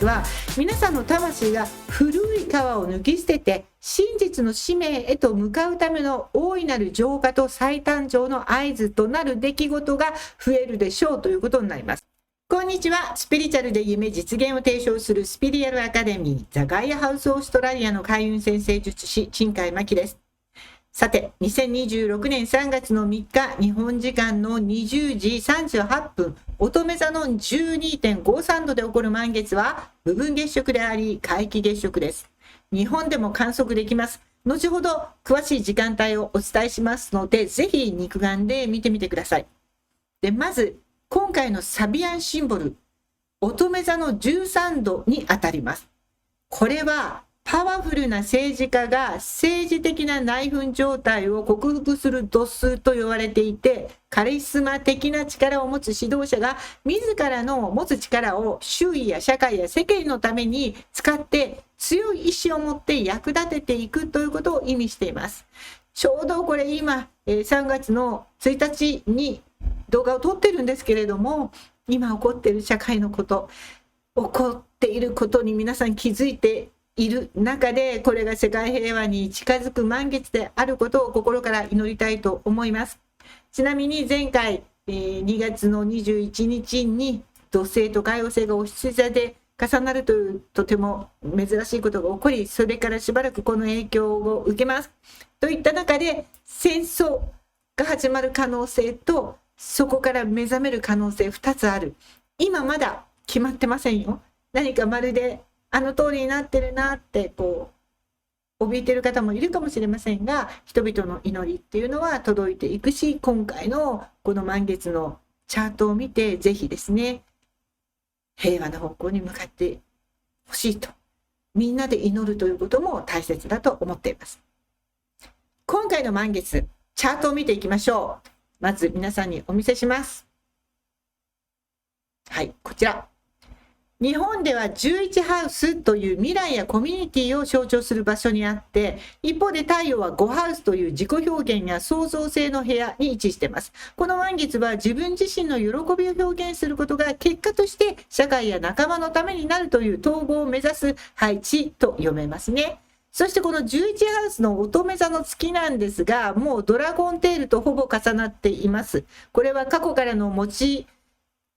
月は皆さんの魂が古い皮を抜き捨てて真実の使命へと向かうための大いなる浄化と再誕生の合図となる出来事が増えるでしょうということになります。こんにちは。スピリチュアルで夢実現を提唱するスピリアルアカデミーザ・ガイアハウスオーストラリアの開運先生術師新海真希です。さて、2026年3月の3日、日本時間の20時38分、乙女座の 12.53 度で起こる満月は、部分月食であり、皆既月食です。日本でも観測できます。後ほど詳しい時間帯をお伝えしますので、ぜひ肉眼で見てみてください。で、まず、今回のサビアンシンボル、乙女座の13度にあたります。これは、パワフルな政治家が政治的な内紛状態を克服する度数と言われていて、カリスマ的な力を持つ指導者が自らの持つ力を周囲や社会や世間のために使って強い意志を持って役立てていくということを意味しています。ちょうどこれ今3月の1日に動画を撮ってるんですけれども、今起こっている社会のこと、起こっていることに皆さん気づいている中で、これが世界平和に近づく満月であることを心から祈りたいと思います。ちなみに前回2月の21日に土星と海王星がお羊座で重なるというとても珍しいことが起こり、それからしばらくこの影響を受けますといった中で、戦争が始まる可能性とそこから目覚める可能性2つある。今まだ決まってませんよ。何かまるであの通りになってるなって怯えてる方もいるかもしれませんが、人々の祈りっていうのは届いていくし、今回のこの満月のチャートを見て、ぜひですね、平和な方向に向かってほしいと、みんなで祈るということも大切だと思っています。今回の満月、チャートを見ていきましょう。まず皆さんにお見せします。はい、こちら。日本では11ハウスという未来やコミュニティを象徴する場所にあって、一方で太陽は5ハウスという自己表現や創造性の部屋に位置しています。この満月は自分自身の喜びを表現することが結果として社会や仲間のためになるという統合を目指す配置と読めますね。そしてこの11ハウスの乙女座の月なんですが、もうドラゴンテールとほぼ重なっています。これは過去から持ち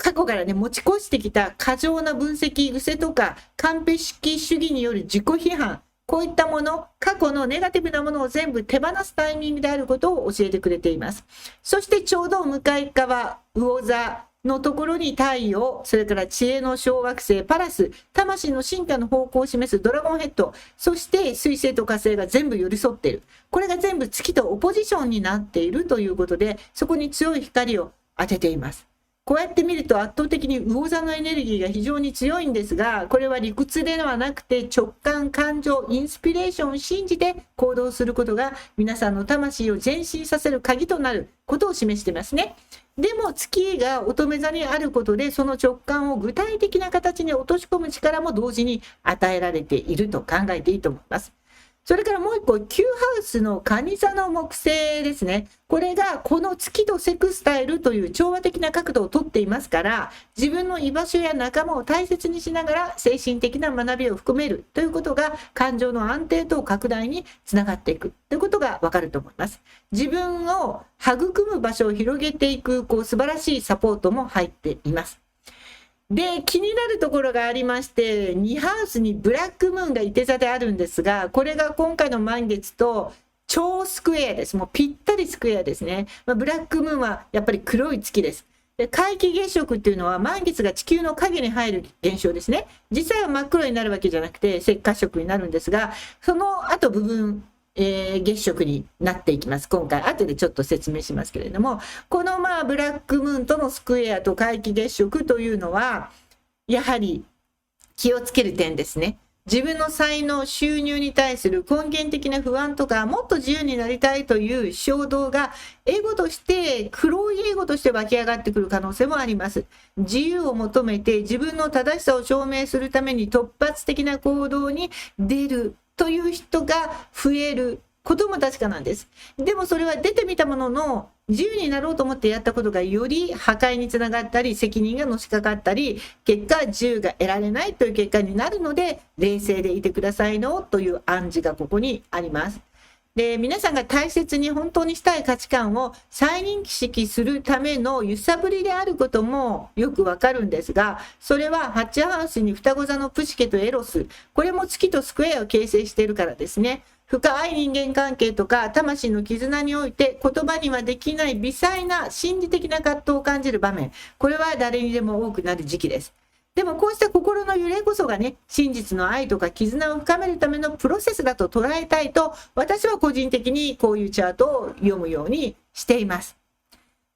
越してきた過剰な分析癖とか完璧主義による自己批判、こういったもの、過去のネガティブなものを全部手放すタイミングであることを教えてくれています。そしてちょうど向かい側、魚座のところに太陽、それから知恵の小惑星パラス、魂の進化の方向を示すドラゴンヘッド、そして水星と火星が全部寄り添っている。これが全部月とオポジションになっているということで、そこに強い光を当てています。こうやって見ると圧倒的に魚座のエネルギーが非常に強いんですが、これは理屈ではなくて直感、感情、インスピレーションを信じて行動することが皆さんの魂を前進させる鍵となることを示していますね。でも月が乙女座にあることで、その直感を具体的な形に落とし込む力も同時に与えられていると考えていいと思います。それからもう一個、9ハウスの蟹座の木星ですね。これがこの月とセクスタイルという調和的な角度をとっていますから、自分の居場所や仲間を大切にしながら精神的な学びを含めるということが感情の安定と拡大につながっていくということがわかると思います。自分を育む場所を広げていく素晴らしいサポートも入っています。で、気になるところがありまして、2ハウスにブラックムーンがいて座であるんですが、これが今回の満月と超スクエアです。もうぴったりスクエアですね。ブラックムーンはやっぱり黒い月です。で、皆既月食っていうのは満月が地球の影に入る現象ですね。実際は真っ黒になるわけじゃなくて赤褐色になるんですが、その後部分、月食になっていきます。今回後でちょっと説明しますけれども、このブラックムーンとのスクエアと皆既月食というのはやはり気をつける点ですね。自分の才能、収入に対する根源的な不安とか、もっと自由になりたいという衝動がエゴとして、黒いエゴとして湧き上がってくる可能性もあります。自由を求めて自分の正しさを証明するために突発的な行動に出るという人が増える子供確かなんです。でもそれは出てみたものの、自由になろうと思ってやったことがより破壊につながったり、責任がのしかかったり、結果自由が得られないという結果になるので、冷静でいてくださいのという暗示がここにあります。で、皆さんが大切に本当にしたい価値観を再認識するための揺さぶりであることもよくわかるんですが、それは8ハウスに双子座のプシケとエロス、これも月とスクエアを形成しているからですね。深い人間関係とか魂の絆において言葉にはできない微細な心理的な葛藤を感じる場面、これは誰にでも多くなる時期です。でもこうした心の揺れこそがね、真実の愛とか絆を深めるためのプロセスだと捉えたいと、私は個人的にこういうチャートを読むようにしています。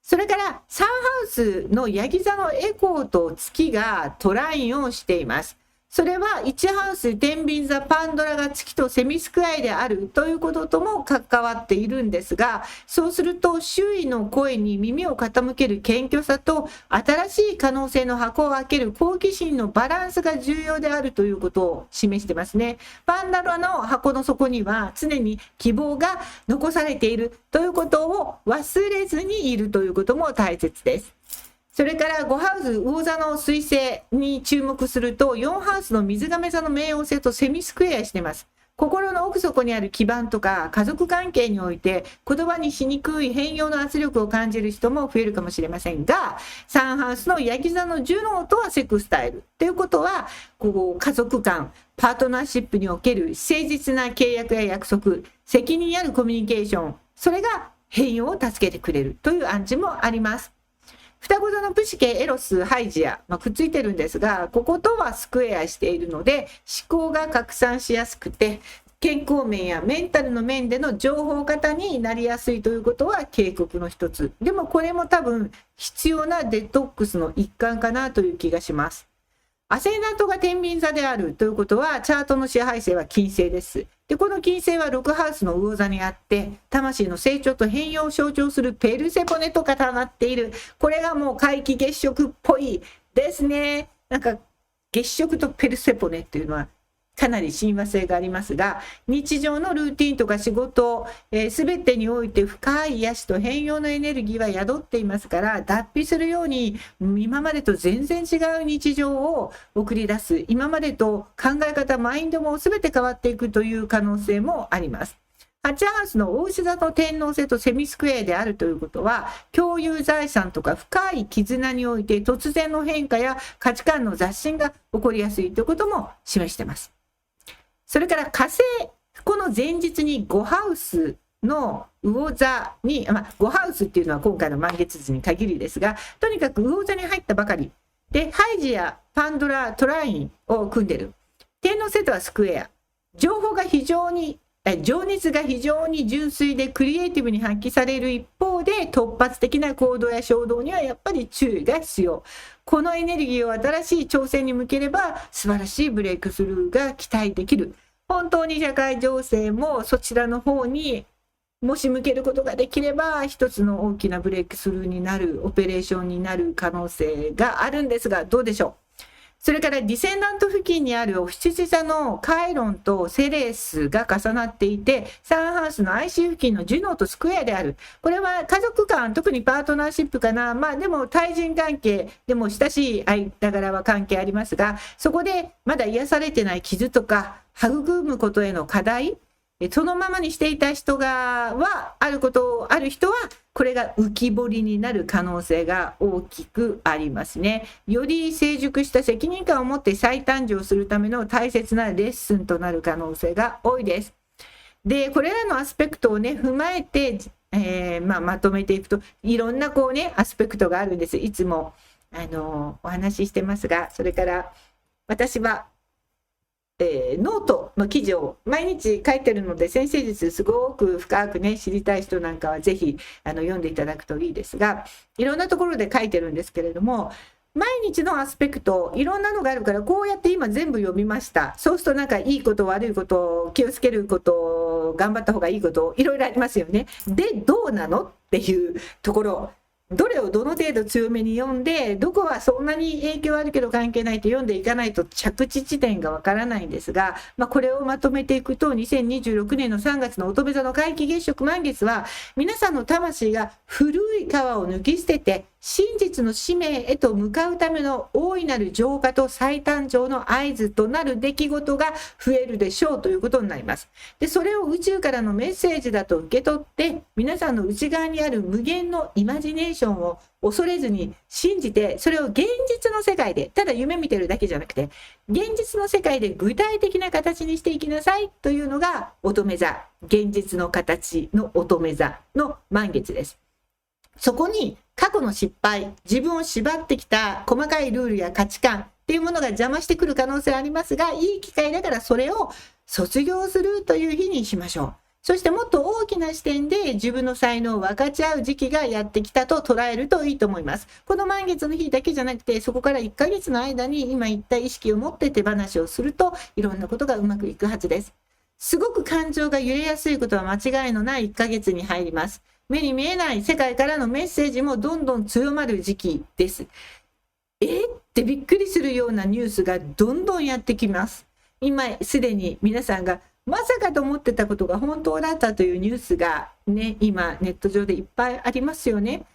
それから3ハウスのヤギ座のエコーと月がトラインをしています。それは1ハウス天秤座パンドラが月とセミスクエアであるということとも関わっているんですが、そうすると周囲の声に耳を傾ける謙虚さと新しい可能性の箱を開ける好奇心のバランスが重要であるということを示してますね。パンドラの箱の底には常に希望が残されているということを忘れずにいるということも大切です。それから5ハウス魚座の水星に注目すると、4ハウスの水亀座の冥王星とセミスクエアしています。心の奥底にある基盤とか家族関係において言葉にしにくい変容の圧力を感じる人も増えるかもしれませんが、3ハウスのヤギ座のジュノーとはセクスタイルということは、こう家族間、パートナーシップにおける誠実な契約や約束、責任あるコミュニケーション、それが変容を助けてくれるという暗示もあります。双子座のプシケ、エロス、ハイジア、くっついてるんですが、こことはスクエアしているので、思考が拡散しやすくて、健康面やメンタルの面での情報型になりやすいということは警告の一つ。でもこれも多分必要なデトックスの一環かなという気がします。アセンダントが天秤座であるということは、チャートの支配性は金星です。で、この金星は6ハウスの魚座にあって、魂の成長と変容を象徴するペルセポネと重なっている。これがもう皆既月食っぽいですね。なんか月食とペルセポネっていうのはかなり親和性がありますが、日常のルーティンとか仕事、すべてにおいて深い癒しと変容のエネルギーは宿っていますから、脱皮するように今までと全然違う日常を送り出す、今までと考え方、マインドもすべて変わっていくという可能性もあります。8ハウスの牡牛座の天王星とセミスクエアであるということは、共有財産とか深い絆において突然の変化や価値観の斬新が起こりやすいということも示しています。それから火星、この前日に5ハウスの魚座に、5ハウスっていうのは今回の満月図に限りですが、とにかく魚座に入ったばかりで、ハイジア、パンドラ、トラインを組んでる。天王星とはスクエア。情熱が非常に純粋でクリエイティブに発揮される一方で、突発的な行動や衝動にはやっぱり注意が必要。このエネルギーを新しい挑戦に向ければ素晴らしいブレイクスルーが期待できる。本当に社会情勢もそちらの方にもし向けることができれば、一つの大きなブレイクスルーになる、オペレーションになる可能性があるんですが、どうでしょう。それからディセンダント付近にあるお羊座のカイロンとセレスが重なっていて、サンハウスの IC 付近のジュノーとスクエアである。これは家族間、特にパートナーシップかな。でも対人関係でも親しい間柄は関係ありますが、そこでまだ癒されてない傷とか育むことへの課題、そのままにしていた人はある人はこれが浮き彫りになる可能性が大きくありますね。より成熟した責任感を持って再誕生するための大切なレッスンとなる可能性が多いです。で、これらのアスペクトをね踏まえて、まとめていくといろんなアスペクトがあるんです。いつもお話ししてますが、それから私はノートの記事を毎日書いてるので、先生術すごく深くね知りたい人なんかはぜひ読んでいただくといいですが、いろんなところで書いてるんですけれども、毎日のアスペクトいろんなのがあるから、こうやって今全部読みました。そうするとなんかいいこと悪いこと、気をつけること、頑張った方がいいこといろいろありますよね。でどうなのっていうところ、どれをどの程度強めに読んで、どこはそんなに影響あるけど関係ないと読んでいかないと着地地点がわからないんですが、これをまとめていくと、2026年の3月の乙女座の皆既月食満月は、皆さんの魂が古い皮を抜き捨てて、真実の使命へと向かうための大いなる浄化と再誕生の合図となる出来事が増えるでしょうということになります。で、それを宇宙からのメッセージだと受け取って、皆さんの内側にある無限のイマジネーションを恐れずに信じて、それを現実の世界で、ただ夢見てるだけじゃなくて、現実の世界で具体的な形にしていきなさいというのが乙女座、現実の形の乙女座の満月です。そこに過去の失敗、自分を縛ってきた細かいルールや価値観っていうものが邪魔してくる可能性はありますが、いい機会だからそれを卒業するという日にしましょう。そしてもっと大きな視点で自分の才能を分かち合う時期がやってきたと捉えるといいと思います。この満月の日だけじゃなくて、そこから1ヶ月の間に今言った意識を持って手放しをすると、いろんなことがうまくいくはずです。すごく感情が揺れやすいことは間違いのない1ヶ月に入ります。目に見えない世界からのメッセージもどんどん強まる時期です。ってびっくりするようなニュースがどんどんやってきます。今すでに皆さんがまさかと思ってたことが本当だったというニュースがね、今ネット上でいっぱいありますよね。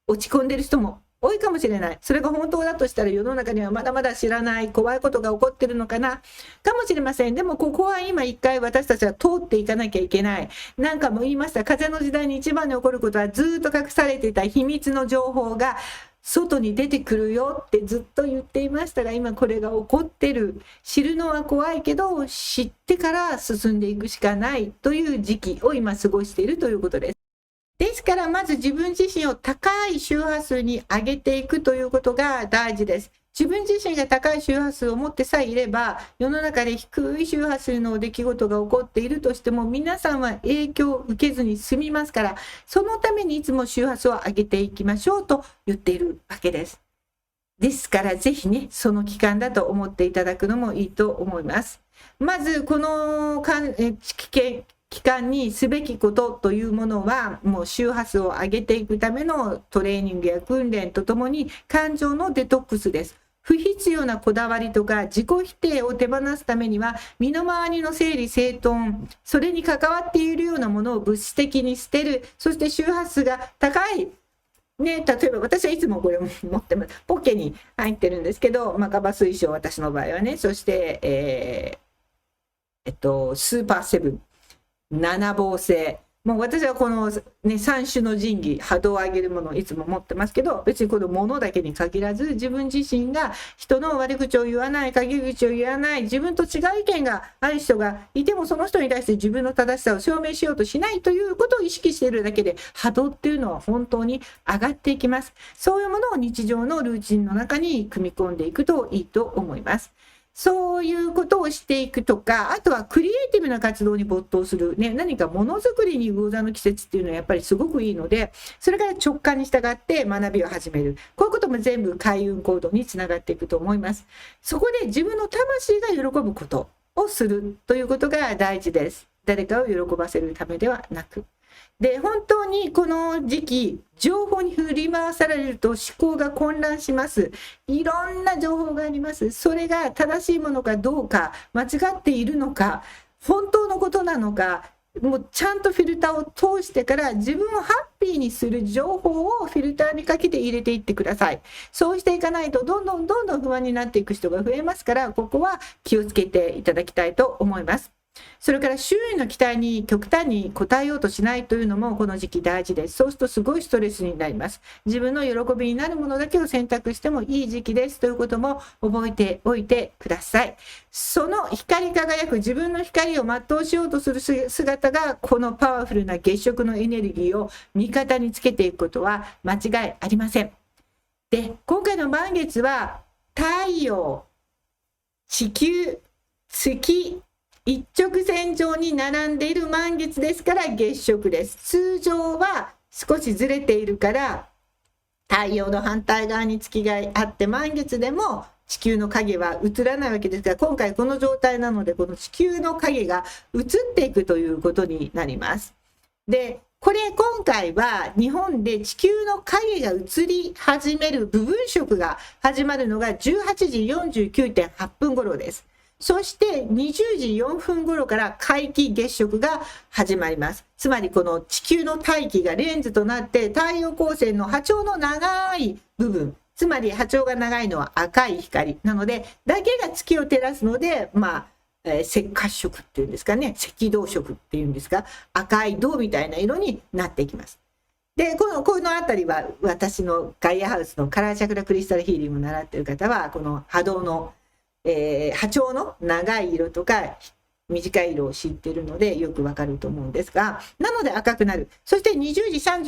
落ち込んでる人も多いかもしれない。それが本当だとしたら世の中にはまだまだ知らない怖いことが起こってるのかもしれません。でもここは今一回私たちは通っていかなきゃいけない。なんかも言いました。風の時代に一番に起こることはずっと隠されていた秘密の情報が外に出てくるよってずっと言っていましたが、今これが起こってる。知るのは怖いけど知ってから進んでいくしかないという時期を今過ごしているということです。ですからまず自分自身を高い周波数に上げていくということが大事です。自分自身が高い周波数を持ってさえいれば、世の中で低い周波数の出来事が起こっているとしても、皆さんは影響を受けずに済みますから、そのためにいつも周波数を上げていきましょうと言っているわけです。ですからぜひね、その期間だと思っていただくのもいいと思います。まずこの期間にすべきことというものは、もう周波数を上げていくためのトレーニングや訓練とともに感情のデトックスです。不必要なこだわりとか自己否定を手放すためには、身の回りの整理整頓、それに関わっているようなものを物質的に捨てる。そして周波数が高いね、例えば私はいつもこれを持ってます。ポッケに入ってるんですけど、マカバ水晶、私の場合はね。そして、スーパーセブン、七芒星。もう私はこの、ね、三種の神器、波動を上げるものをいつも持ってますけど、別にこのものだけに限らず、自分自身が人の悪口を言わない、陰口を言わない、自分と違う意見がある人がいても、その人に対して自分の正しさを証明しようとしないということを意識しているだけで、波動っていうのは本当に上がっていきます。そういうものを日常のルーチンの中に組み込んでいくといいと思います。そういうことをしていくとか、あとはクリエイティブな活動に没頭する、ね、何かものづくりに魚座の季節っていうのはやっぱりすごくいいので、それから直感に従って学びを始める。こういうことも全部開運行動につながっていくと思います。そこで自分の魂が喜ぶことをするということが大事です。誰かを喜ばせるためではなく。で、本当にこの時期、情報に振り回されると思考が混乱します。いろんな情報があります。それが正しいものかどうか、間違っているのか、本当のことなのか、もうちゃんとフィルターを通してから自分をハッピーにする情報をフィルターにかけて入れていってください。そうしていかないとどんどん不安になっていく人が増えますから、ここは気をつけていただきたいと思います。それから周囲の期待に極端に応えようとしないというのもこの時期大事です。そうするとすごいストレスになります。自分の喜びになるものだけを選択してもいい時期ですということも覚えておいてください。その光り輝く自分の光を全うしようとする姿がこのパワフルな月食のエネルギーを味方につけていくことは間違いありません。で、今回の満月は太陽、地球、月、一直線上に並んでいる満月ですから月食です。通常は少しずれているから太陽の反対側に月があって満月でも地球の影は映らないわけですが、今回この状態なのでこの地球の影が映っていくということになります。で、これ今回は日本で地球の影が移り始める部分食が始まるのが18時49.8分頃です。そして20時4分頃から皆既月食が始まります。つまりこの地球の大気がレンズとなって太陽光線の波長の長い部分、つまり波長が長いのは赤い光なので、だけが月を照らすので、赤褐色っていうんですかね、赤銅色っていうんですか、赤い銅みたいな色になっていきます。で、この辺りは私のガイアハウスのカラーチャクラクリスタルヒーリングを習っている方は、この波動の、波長の長い色とか短い色を知っているのでよくわかると思うんですが、なので赤くなる。そして20時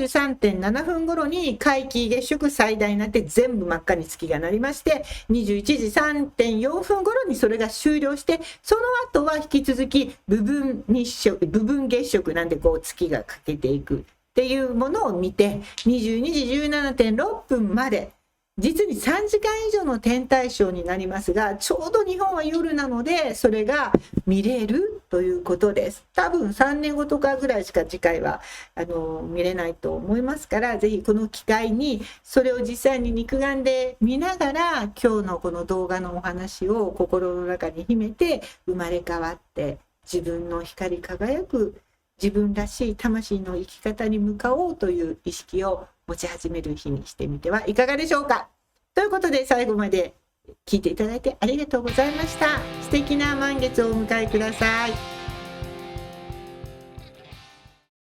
33.7分頃に皆既月食最大になって全部真っ赤に月がなりまして、21時3.4分頃にそれが終了して、その後は引き続き部分月食なんでこう月が欠けていくっていうものを見て、22時17.6分まで実に3時間以上の天体ショーになりますが、ちょうど日本は夜なのでそれが見れるということです。多分3年後とかぐらいしか次回は見れないと思いますから、ぜひこの機会にそれを実際に肉眼で見ながら、今日のこの動画のお話を心の中に秘めて生まれ変わって自分の光り輝く自分らしい魂の生き方に向かおうという意識を持ち始める日にしてみてはいかがでしょうか。ということで最後まで聞いていただいてありがとうございました。素敵な満月をお迎えください。